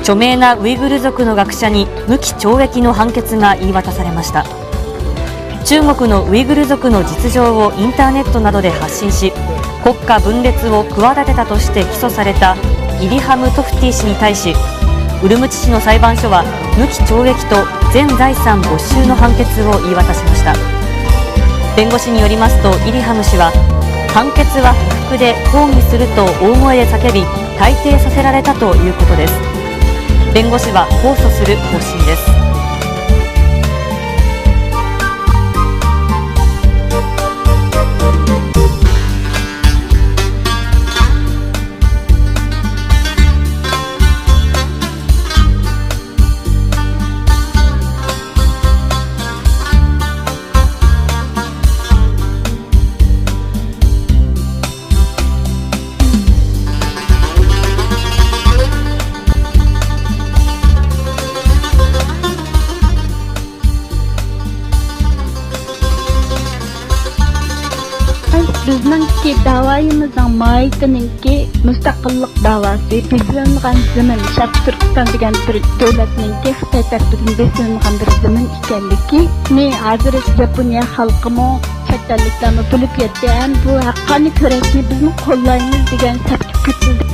著名なウイグル族の学者に無期懲役の判決が言い渡されました。中国のウイグル族の実情をインターネットなどで発信し、国家分裂を企てたとして起訴されたイリハム・トフティ氏に対し、ウルムチ市の裁判所は無期懲役と全財産没収の判決を言い渡しました。弁護士によりますと、イリハム氏は判決は不服で抗議すると大声で叫び、退廷させられたということです。弁護士は控訴する方針です。Bizningki davoyimizning moyitininki mustaqillik davosi belgilangan zamin Sharq Turkiston degan bir davlatninki Xitoy tarafidan besilgan bir zamin ekanligini hozir Yaponiya xalqimi chet elliklarni bilib yetgan bu haqqani kurashni bizni qo'llaymiz degan sabab ketildi.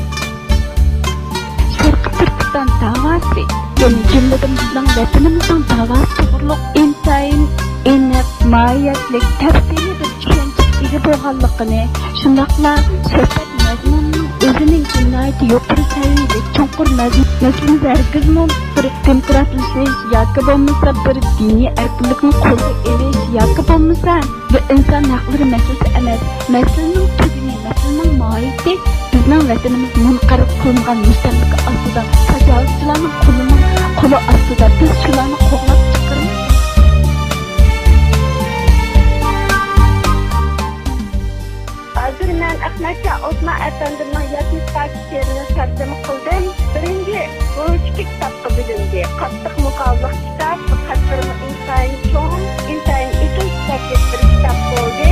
Sharq Turkiston davosi yani jumladan bizning vatanimizning davosi to'g'riliq intayin aniq moyatlik tafsili bir ega bo'lganligini, shundaqla suhbat mazmunining o'zining jinoyati yuqori saviyada chuqur mazmun hargizmi bir demokratlashish yoki bo'lmasa bir diniy erkinlikni qo'lga olish yoki bo'lmasa bir inson haqlari masalasi emas. Masalaning tuguni, masalaning mohiyati bizning vatanimiz munqarib qilingan mustamlik ostida, tajovuzchilarning qo'li ostida biz shularni qo'llab chiqaramiz. Ben Ahmetçe Osman Efendi'nin 70 şiirini tercüme kıldım. Birinci, bu iki kitapta bilindi. Katlık mukavlık kitap, Katırımı İnsayın Çoğun, İnsayın İkin kitaplık bir kitap oldu.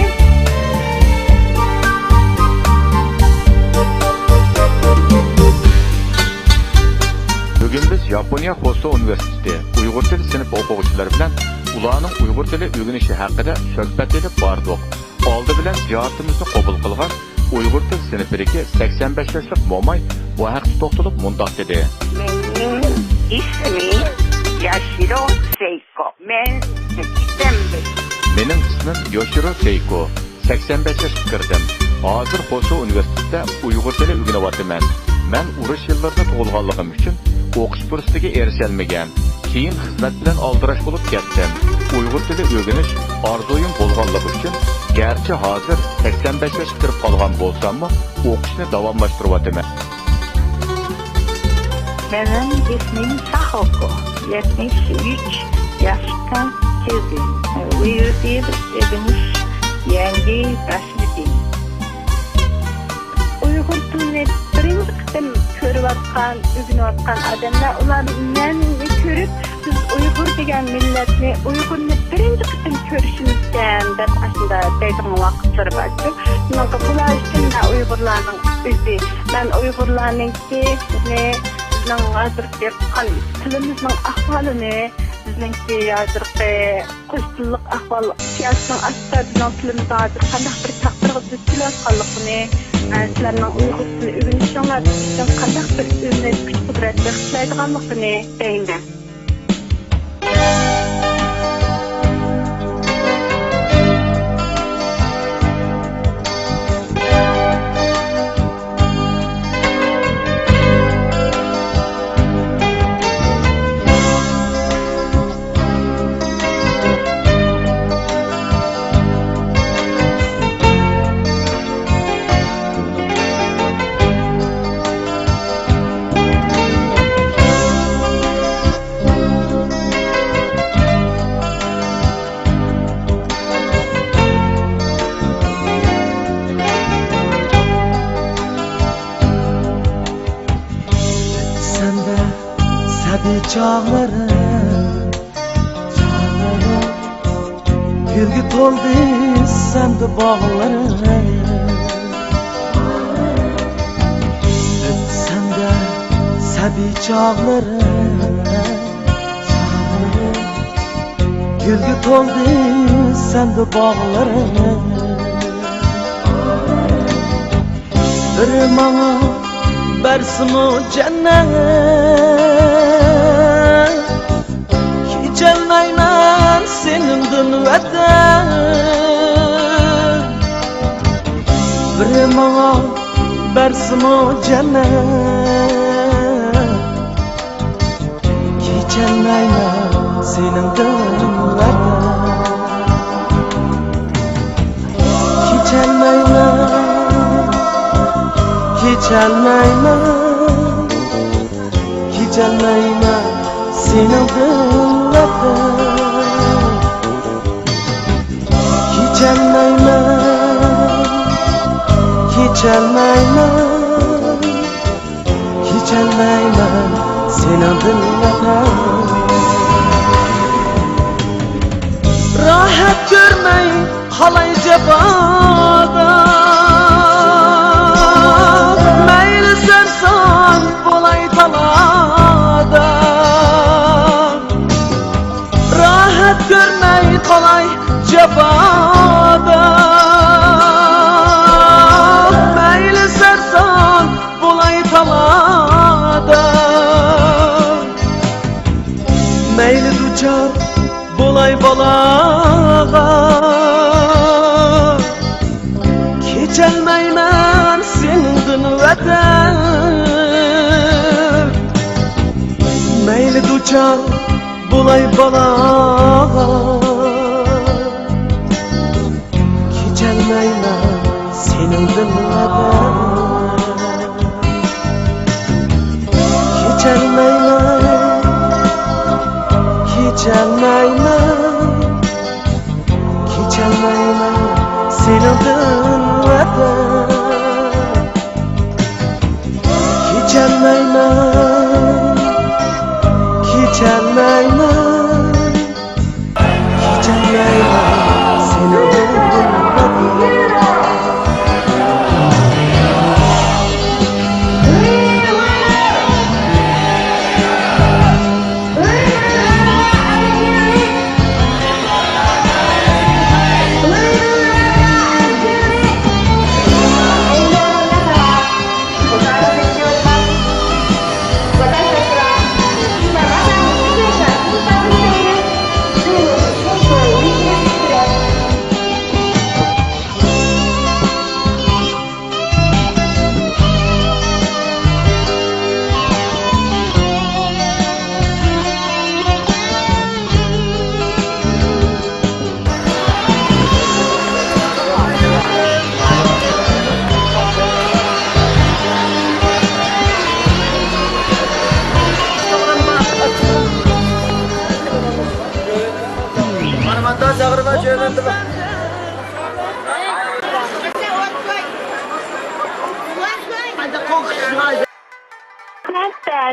Bugün biz Yaponiya Hoso Üniversitesi Uyghur Dili sınıf o'quvchilari bilan ularning Uyghur Dili o'rganishi haqida suhbat edib bordik. Oldi bilan ziyoratimizni qabul qilgan Uyghur Dili sınıfidagi 85 yoshlik mo'may bu haqda to'xtalib mundoq dedi. Mening ismim Yoshiro Seiko. Men 85. Mening ismim Yoshiro Seiko. 85 yoshga kirdim. Hozir Hoso Üniversitetida Uyghur Dili o'rganyapman. Men urush yillarida tug'ilganligim uchun o'qish fursatiga erisholmagan. Keyin xizmat bilan oldirash bo'lib ketdim. Uyghur tili o'rganish orzuyim bo'lganligi uchun garchi hozir 85 yoshga kirib qolgan bo'lsam-mu, o'qishni davomlashtiryapman. Mening ismim Sahoko. 73 yoshga kirdim. Uyghur tili o'rganish yangi tashrifim. Uyghur tilini birinchi qitim ko'rayotgan, o'rganayotgan odamlar ularni menni ko'rib, biz Uyghur degan millatni, Uyg'urni birinchi qitim ko'rishimizdan deb aslida deydigan vaqtlar bor. Shunga bular uchun Uyg'urlarning o'zi, men Uyg'urlarningki bizning hozirgi tilimizning ahvolini, bizningki hozirgi qo'shnilik ahvol, siyosatning asosida bizning tilimiz hozir qanday bir taqdirga duch kelayotganligini sizlarning Uyghur tili o'rganishinglar uchun qanday bir o'rnak kuch-qudratli hisoblaydiganligini deyman. Çağlarım gülgü toldu sende bağlarım tabiiy chog'larim gulga to'ldi sanda bog'larim bir manga bersimi cennet kecholmayman seningdan vatan bir manga bersimi cennet kecholmayman seningdan vatan kecholmayman seningdan vatan kecholmayman seningdan vatan rahat görmey qalay jafoda mayli sarson bo'lay talada rahat görmey qalay jafoda mayli sarson bo'lay talada mayli duchor bo'lay balaga kecholmayman seningdan vatan mayli duchor bo'lay balaga kecholmayman seningdan vatan kecholmayman seningdan vatan kecholmayman seningdan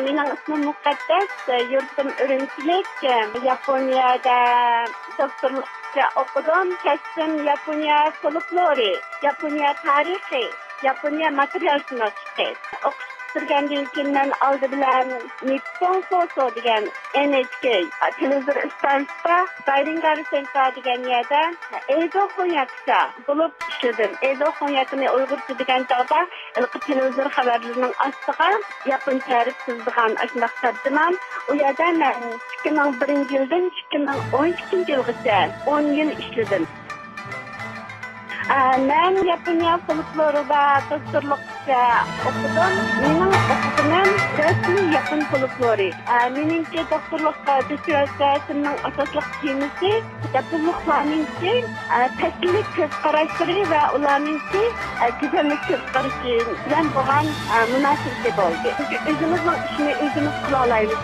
Mening ismim Muqaddas, yurtim Urumchilik. Yaponiyada doktorlikka o'qidim. Kasbim Yaponiya folklori, Yaponiya tarixi, Yaponiya materialshunosligi. Turgandan keyin men oldi bilan Nippon Foto degan NHK televizor stansiyasida Bayringar Center degan yerda Edo Xonyatda bo'lib ishladim. Edo Xonyatni Uyg'urcha degan joyda televizor xabarlarining ostiga yapon tarix tuzilgan ashunday tarjimam. U yerda men 2001-yildan 2012-yilgacha 10 yil ishladim. Men Yaponiya folklorida doktorlikka o'qidim. Mening o'qishim rasmiy yapon folklori. Meningcha doktorlikka dissertatsiyaning asosiy temasi yaponlarning tashkiliy ko'z qarashlari va ularning go'zallik ko'z qarashi bilan bo'lgan munosabat bo'ldi. O'zimizning ishni o'zimiz qila olamiz.